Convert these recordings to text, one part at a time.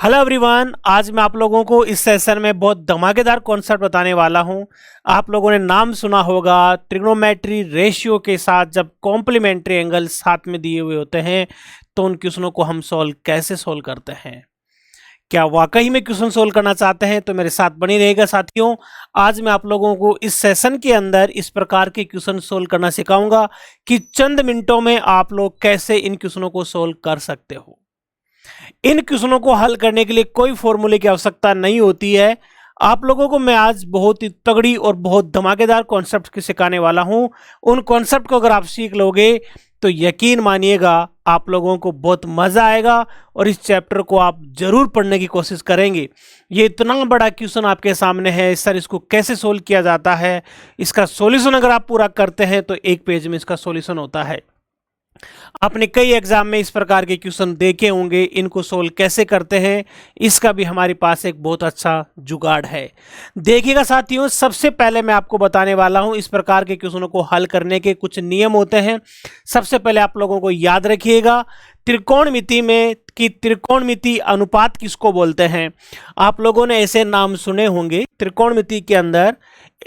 Hello everyone, आज मैं आप लोगों को इस सेशन में बहुत धमाकेदार कॉन्सेप्ट बताने वाला हूं। आप लोगों ने नाम सुना होगा ट्रिग्नोमेट्री रेशियो के साथ जब कॉम्प्लीमेंट्री एंगल साथ में दिए हुए होते हैं तो उन क्वेश्चनों को हम कैसे सोल्व करते हैं। क्या वाकई में क्वेश्चन सोल्व करना चाहते हैं तो मेरे साथ बनी रहेगा साथियों। आज मैं आप लोगों को इस सेशन के अंदर इस प्रकार के क्वेश्चन सोल्व करना सिखाऊंगा कि चंद मिनटों में आप लोग कैसे इन क्वेश्चनों को सोल्व कर सकते हो। इन क्वेश्चनों को हल करने के लिए कोई फॉर्मूले की आवश्यकता नहीं होती है। आप लोगों को मैं आज बहुत ही तगड़ी और बहुत धमाकेदार कॉन्सेप्ट सिखाने वाला हूं। उन कॉन्सेप्ट को अगर आप सीख लोगे तो यकीन मानिएगा आप लोगों को बहुत मजा आएगा और इस चैप्टर को आप जरूर पढ़ने की कोशिश करेंगे। ये इतना बड़ा क्वेश्चन आपके सामने है सर, इसको कैसे सोल्व किया जाता है, इसका सॉल्यूशन अगर आप पूरा करते हैं तो एक पेज में इसका सॉल्यूशन होता है। आपने कई एग्जाम में इस प्रकार के क्वेश्चन देखे होंगे, इनको सोल्व कैसे करते हैं इसका भी हमारे पास एक बहुत अच्छा जुगाड़ है। देखिएगा साथियों, सबसे पहले मैं आपको बताने वाला हूं इस प्रकार के क्वेश्चनों को हल करने के कुछ नियम होते हैं। सबसे पहले आप लोगों को याद रखिएगा त्रिकोणमिति में कि त्रिकोणमिति अनुपात किसको बोलते हैं। आप लोगों ने ऐसे नाम सुने होंगे त्रिकोणमिति के अंदर,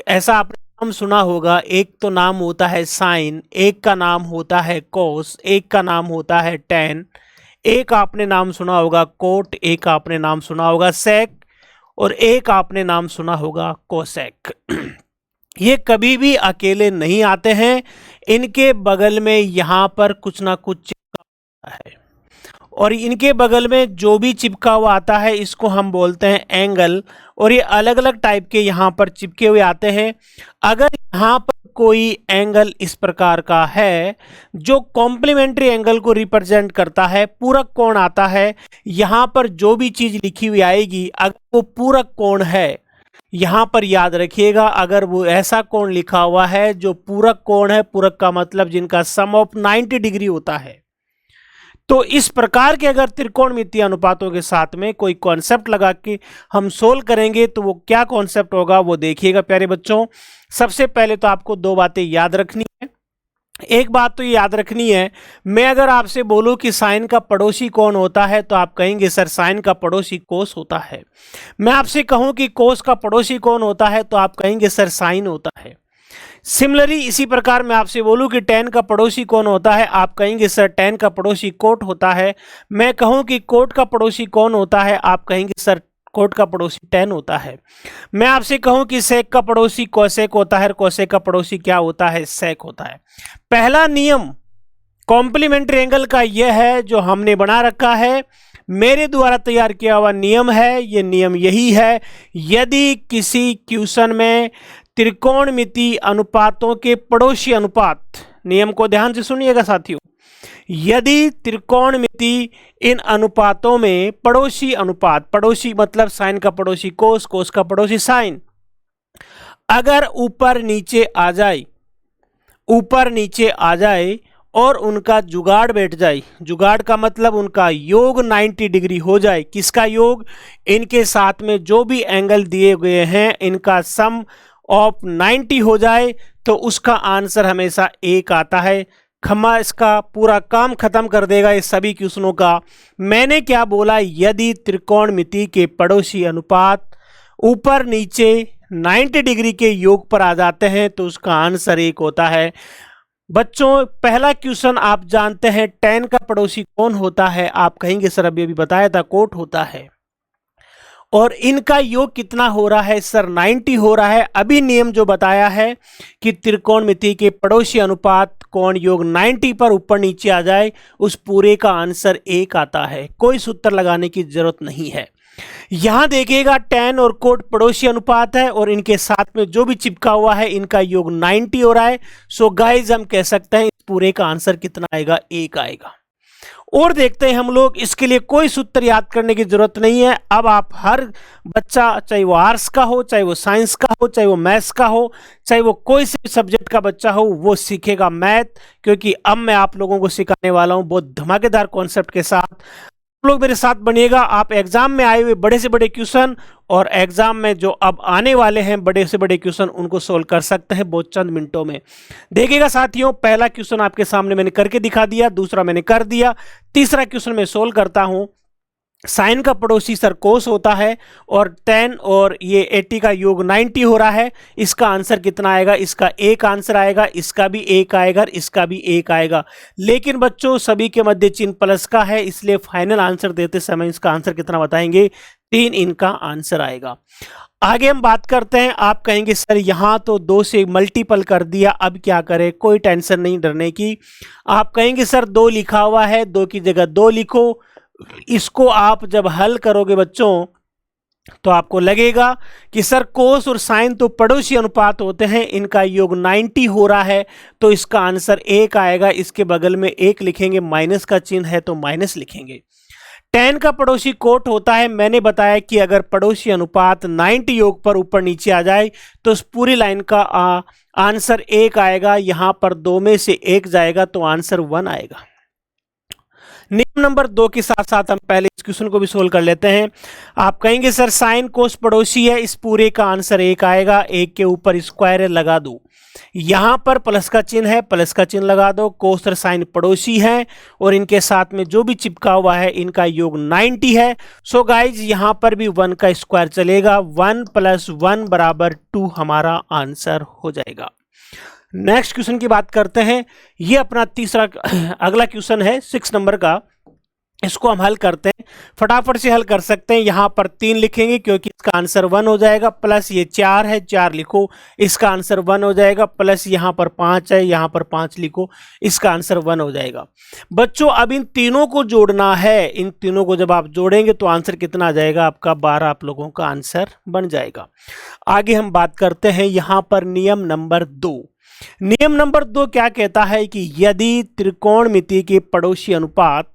ऐसा आपने नाम सुना होगा। एक तो नाम होता है साइन, एक का नाम होता है कोस, एक का नाम होता है टेन, एक आपने नाम सुना होगा कोट, एक आपने नाम सुना होगा सेक और एक आपने नाम सुना होगा कोसेक। ये कभी भी अकेले नहीं आते हैं, इनके बगल में यहाँ पर कुछ ना कुछ चिपका होता है और इनके बगल में जो भी चिपका हुआ आता है इसको हम बोलते हैं एंगल। और ये अलग अलग टाइप के यहाँ पर चिपके हुए आते हैं। अगर यहाँ पर कोई एंगल इस प्रकार का है जो कॉम्प्लीमेंट्री एंगल को रिप्रेजेंट करता है, पूरक कोण आता है, यहाँ पर जो भी चीज लिखी हुई आएगी अगर वो पूरक कोण है, यहाँ पर याद रखिएगा अगर वो ऐसा कोण लिखा हुआ है जो पूरक कोण है, पूरक का मतलब जिनका सम ऑफ 90 डिग्री होता है, तो इस प्रकार के अगर त्रिकोणमितीय अनुपातों के साथ में कोई कॉन्सेप्ट लगा के हम सोल्व करेंगे तो वो क्या कॉन्सेप्ट होगा वो देखिएगा प्यारे बच्चों। सबसे पहले तो आपको दो बातें याद रखनी है। एक बात तो ये याद रखनी है, मैं अगर आपसे बोलूं कि साइन का पड़ोसी कौन होता है तो आप कहेंगे सर साइन का पड़ोसी कोस होता है। मैं आपसे कहूं कि कोस का पड़ोसी कौन होता है तो आप कहेंगे सर साइन होता है। सिमिलरली इसी प्रकार मैं आपसे बोलूं कि टेन का पड़ोसी कौन होता है, आप कहेंगे सर टेन का पड़ोसी कोट होता है। मैं कहूं कि कोट का पड़ोसी कौन होता है, आप कहेंगे सर कोट का पड़ोसी टेन होता है। मैं आपसे कहूं कि सेक का पड़ोसी कोसेक होता है, कोसेक का पड़ोसी क्या होता है, सेक होता है। पहला नियम कॉम्प्लीमेंट्री एंगल का यह है जो हमने बना रखा है, मेरे द्वारा तैयार किया हुआ नियम है। यह नियम यही है, यदि किसी क्वेश्चन में त्रिकोणमिति अनुपातों के पड़ोसी अनुपात, नियम को ध्यान से सुनिएगा साथियों, यदि त्रिकोणमिति इन अनुपातों में पड़ोसी अनुपात, पड़ोसी मतलब साइन का पड़ोसी कोस, कोस का पड़ोसी साइन, अगर ऊपर नीचे आ जाए, ऊपर नीचे आ जाए और उनका जुगाड़ बैठ जाए, जुगाड़ का मतलब उनका योग 90 डिग्री हो जाए। किसका योग? इनके साथ में जो भी एंगल दिए गए हैं इनका सम ऑफ 90 हो जाए तो उसका आंसर हमेशा एक आता है। खम्मा इसका पूरा काम खत्म कर देगा इस सभी क्वेश्चनों का। मैंने क्या बोला, यदि त्रिकोणमिति के पड़ोसी अनुपात ऊपर नीचे 90 डिग्री के योग पर आ जाते हैं तो उसका आंसर एक होता है। बच्चों पहला क्वेश्चन आप जानते हैं टेन का पड़ोसी कौन होता है, आप कहेंगे सर अभी अभी बताया था कोट होता है। और इनका योग कितना हो रहा है सर, 90 हो रहा है। अभी नियम जो बताया है कि त्रिकोणमिति के पड़ोसी अनुपात कोण योग 90 पर ऊपर नीचे आ जाए उस पूरे का आंसर एक आता है। कोई सूत्र लगाने की जरूरत नहीं है। यहां देखिएगा टेन और कोट पड़ोसी अनुपात है और इनके साथ में जो भी चिपका हुआ है इनका योग 90 हो रहा है। सो गाइज हम कह सकते हैं इस पूरे का आंसर कितना आएगा, एक आएगा। और देखते हैं हम लोग, इसके लिए कोई सूत्र याद करने की जरूरत नहीं है। अब आप हर बच्चा, चाहे वो आर्ट्स का हो, चाहे वो साइंस का हो, चाहे वो मैथ्स का हो, चाहे वो कोई से सब्जेक्ट का बच्चा हो, वो सीखेगा मैथ, क्योंकि अब मैं आप लोगों को सिखाने वाला हूं बहुत धमाकेदार कॉन्सेप्ट के साथ। आप लोग मेरे साथ बनिएगा। आप एग्जाम में आए हुए बड़े से बड़े क्वेश्चन और एग्जाम में जो अब आने वाले हैं बड़े से बड़े क्वेश्चन उनको सोल्व कर सकते हैं बहुत चंद मिनटों में। देखिएगा साथियों, पहला क्वेश्चन आपके सामने मैंने करके दिखा दिया, दूसरा मैंने कर दिया, तीसरा क्वेश्चन मैं सोल्व करता हूं। साइन का पड़ोसी सर कोस होता है, और 10 और ये 80 का योग 90 हो रहा है। इसका आंसर कितना आएगा? इसका एक आंसर आएगा, इसका भी एक आएगा और इसका भी एक आएगा। लेकिन बच्चों सभी के मध्य चिन्ह प्लस का है, इसलिए फाइनल आंसर देते समय इसका आंसर कितना बताएंगे? 3 इनका आंसर आएगा। आगे हम बात करते हैं। आप कहेंगे सर यहाँ तो 2 से मल्टीपल कर दिया, अब क्या करें? कोई टेंशन नहीं डरने की। आप कहेंगे सर 2 लिखा हुआ है, 2 की जगह 2 लिखो। इसको आप जब हल करोगे बच्चों तो आपको लगेगा कि सर कोस और साइन तो पड़ोसी अनुपात होते हैं, इनका योग 90 हो रहा है, तो इसका आंसर 1 आएगा। इसके बगल में 1 लिखेंगे, माइनस का चिन्ह है तो माइनस लिखेंगे। tan का पड़ोसी कोट होता है। मैंने बताया कि अगर पड़ोसी अनुपात 90 योग पर ऊपर नीचे आ जाए तो उस पूरी लाइन का आंसर 1 आएगा। यहां पर 2 में से 1 जाएगा तो आंसर 1 आएगा। नियम नंबर 2 के साथ साथ हम पहले इस क्वेश्चन को भी सोल्व कर लेते हैं। आप कहेंगे सर साइन कोस पड़ोसी है, इस पूरे का आंसर 1 आएगा। 1 के ऊपर स्क्वायर लगा दो, यहां पर प्लस का चिन्ह है, प्लस का चिन्ह लगा दो। कोस और साइन पड़ोसी हैं और इनके साथ में जो भी चिपका हुआ है इनका योग 90 है। सो गाइज यहां पर भी 1 का स्क्वायर चलेगा। 1 + 1 = 2 हमारा आंसर हो जाएगा। नेक्स्ट क्वेश्चन की बात करते हैं। ये अपना तीसरा अगला क्वेश्चन है 6 नंबर का। इसको हम हल करते हैं, फटाफट से हल कर सकते हैं। यहां पर 3 लिखेंगे क्योंकि इसका आंसर 1 हो जाएगा, प्लस ये 4 है, 4 लिखो, इसका आंसर 1 हो जाएगा, प्लस यहां पर 5 है, यहां पर 5 लिखो, इसका आंसर 1 हो जाएगा। बच्चों अब इन तीनों को जोड़ना है। इन तीनों को जब आप जोड़ेंगे तो आंसर कितना आ जाएगा? आपका 12 आप लोगों का आंसर बन जाएगा। आगे हम बात करते हैं यहां पर नियम नंबर 2। नियम नंबर 2 क्या कहता है कि यदि त्रिकोणमिति के पड़ोसी अनुपात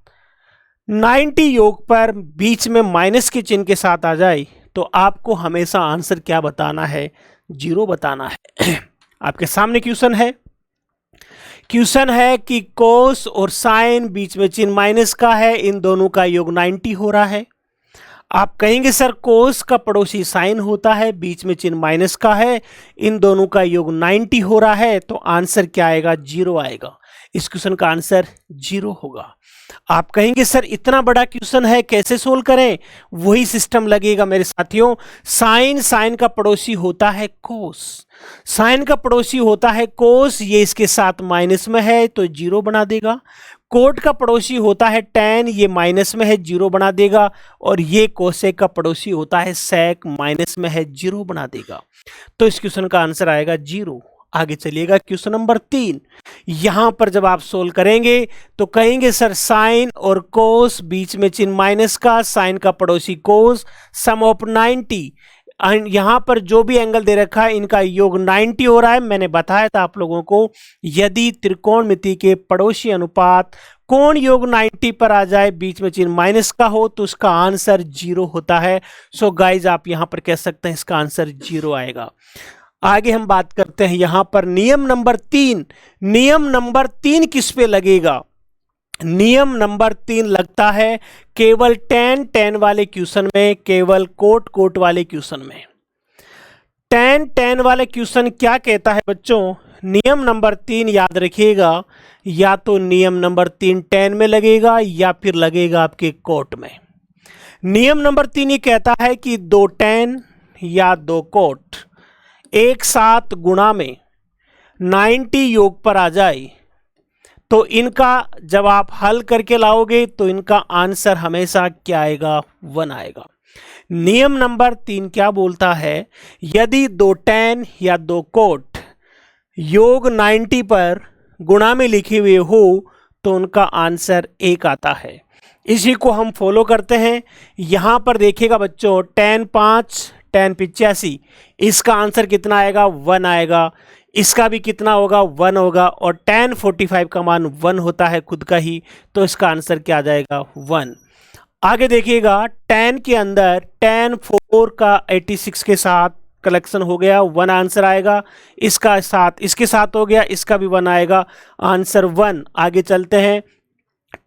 90 योग पर बीच में माइनस के चिन्ह के साथ आ जाए तो आपको हमेशा आंसर क्या बताना है? 0 बताना है। आपके सामने क्वेश्चन है कि कोस और साइन बीच में चिन्ह माइनस का है, इन दोनों का योग 90 हो रहा है। आप कहेंगे सर कोस का पड़ोसी साइन होता है, बीच में चिन्ह माइनस का है, इन दोनों का योग 90 हो रहा है, तो आंसर क्या आएगा? 0 आएगा। इस क्वेश्चन का आंसर 0 होगा। आप कहेंगे सर इतना बड़ा क्वेश्चन है कैसे सोल्व करें? वही सिस्टम लगेगा मेरे साथियों। साइन का पड़ोसी होता है कोस, साइन का पड़ोसी होता है कोस, ये इसके साथ माइनस में है तो 0 बना देगा। कोट का पड़ोसी होता है tan, ये माइनस में है 0 बना देगा। और ये कोसेक का पड़ोसी होता है सेक, माइनस में है 0 बना देगा। तो इस क्वेश्चन का आंसर आएगा 0। आगे चलिएगा क्वेश्चन नंबर 3। यहां पर जब आप सोल्व करेंगे तो कहेंगे सर साइन और कोस बीच में चिन्ह माइनस का, साइन का पड़ोसी कोस, सम ऑफ 90। यहां पर जो भी एंगल दे रखा है इनका योग 90 हो रहा है। मैंने बताया था आप लोगों को यदि त्रिकोणमिति के पड़ोसी अनुपात कोण योग 90 पर आ जाए, बीच में चिन्ह माइनस का हो, तो उसका आंसर 0 होता है। सो गाइज आप यहां पर कह सकते हैं इसका आंसर 0 आएगा। आगे हम बात करते हैं यहां पर नियम नंबर 3। नियम नंबर 3 किस पे लगेगा? नियम नंबर 3 लगता है केवल tan वाले क्वेश्चन में, केवल कोट वाले क्वेश्चन में। tan वाले क्वेश्चन क्या कहता है बच्चों? नियम नंबर 3 याद रखिएगा, या तो नियम नंबर 3 tan में लगेगा या फिर लगेगा आपके कोट में। नियम नंबर 3 ये कहता है कि 2 tan या 2 कोट एक साथ गुणा में 90 योग पर आ जाए तो इनका जब आप हल करके लाओगे तो इनका आंसर हमेशा क्या आएगा? 1 आएगा। नियम नंबर 3 क्या बोलता है? यदि 2 tan या 2 कोट योग 90 पर गुणा में लिखे हुए हो तो उनका आंसर 1 आता है। इसी को हम फॉलो करते हैं। यहां पर देखिएगा बच्चों, tan 5 tan 85, इसका आंसर कितना आएगा? 1 आएगा। इसका भी कितना होगा? 1 होगा। और tan 45 का मान 1 होता है खुद का ही, तो इसका आंसर क्या आ जाएगा? 1। आगे देखिएगा tan के अंदर tan 4 का 86 के साथ कलेक्शन हो गया, 1 आंसर आएगा। इसका साथ इसके साथ हो गया, इसका भी 1 आएगा, आंसर 1। आगे चलते हैं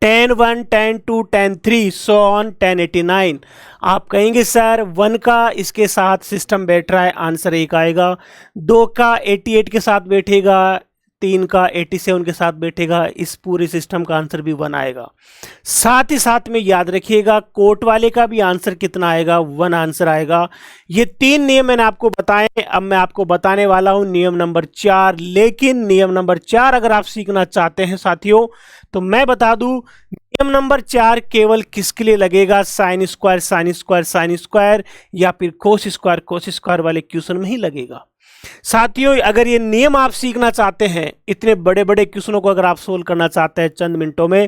tan 1 tan 2 tan 3 so on tan 89। आप कहेंगे सर 1 का इसके साथ सिस्टम बैठ रहा है, आंसर 1 आएगा। 2 का 88 के साथ बैठेगा, 3 का 87 के साथ बैठेगा, इस पूरे सिस्टम का आंसर भी 1 आएगा। साथ ही साथ में याद रखिएगा कोट वाले का भी आंसर कितना आएगा, 1 आंसर आएगा। ये 3 नियम मैंने आपको बताए। अब मैं आपको बताने वाला हूं नियम नंबर 4। लेकिन नियम नंबर 4 अगर आप सीखना चाहते हैं साथियों, तो मैं बता दूं नियम नंबर 4 केवल किसके लिए लगेगा, sine square sine square sine square या फिर कोस स्क्वायर वाले क्वेश्चन में ही लगेगा। साथियों अगर ये नियम आप सीखना चाहते हैं, इतने बड़े बड़े क्वेश्चनों को अगर आप सोल्व करना चाहते हैं चंद मिनटों में,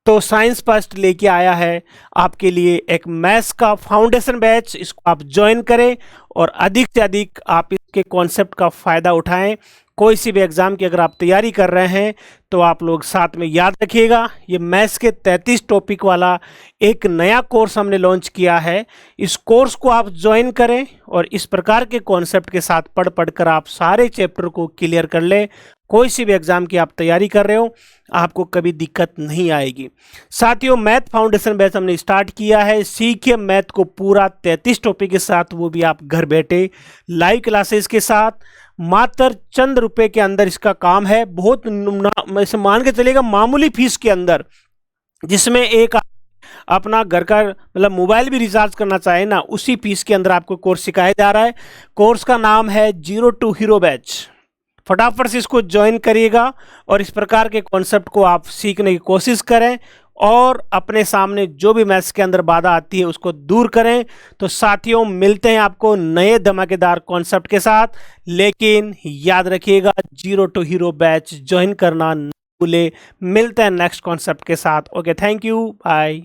तो साइंस फर्स्ट लेके आया है आपके लिए एक मैथ्स का फाउंडेशन बैच। इसको आप ज्वाइन करें और अधिक से अधिक आप इसके कॉन्सेप्ट का फ़ायदा उठाएं। कोई सी भी एग्ज़ाम की अगर आप तैयारी कर रहे हैं तो आप लोग साथ में याद रखिएगा, ये मैथ्स के 33 टॉपिक वाला एक नया कोर्स हमने लॉन्च किया है। इस कोर्स को आप ज्वाइन करें और इस प्रकार के कॉन्सेप्ट के साथ पढ़ कर आप सारे चैप्टर को क्लियर कर लें। कोई सी भी एग्ज़ाम की आप तैयारी कर रहे हो, आपको कभी दिक्कत नहीं आएगी। साथियों मैथ फाउंडेशन बैच हमने स्टार्ट किया है। सीखिए मैथ को पूरा 33 टॉपिक के साथ, वो भी आप घर बैठे लाइव क्लासेस के साथ। मात्र चंद रुपए के अंदर इसका काम है। बहुत ऐसे मान के चलेगा मामूली फीस के अंदर, जिसमें एक अपना घर का मतलब मोबाइल भी रिचार्ज करना चाहे ना, उसी फीस के अंदर आपको कोर्स सिखाया जा रहा है। कोर्स का नाम है जीरो टू हीरो बैच। फटाफट से इसको ज्वाइन करिएगा और इस प्रकार के कॉन्सेप्ट को आप सीखने की कोशिश करें और अपने सामने जो भी मैथ्स के अंदर बाधा आती है उसको दूर करें। तो साथियों मिलते हैं आपको नए धमाकेदार कॉन्सेप्ट के साथ। लेकिन याद रखिएगा zero to hero batch join करना न भूले। मिलते हैं नेक्स्ट कॉन्सेप्ट के साथ। Okay, thank you, bye.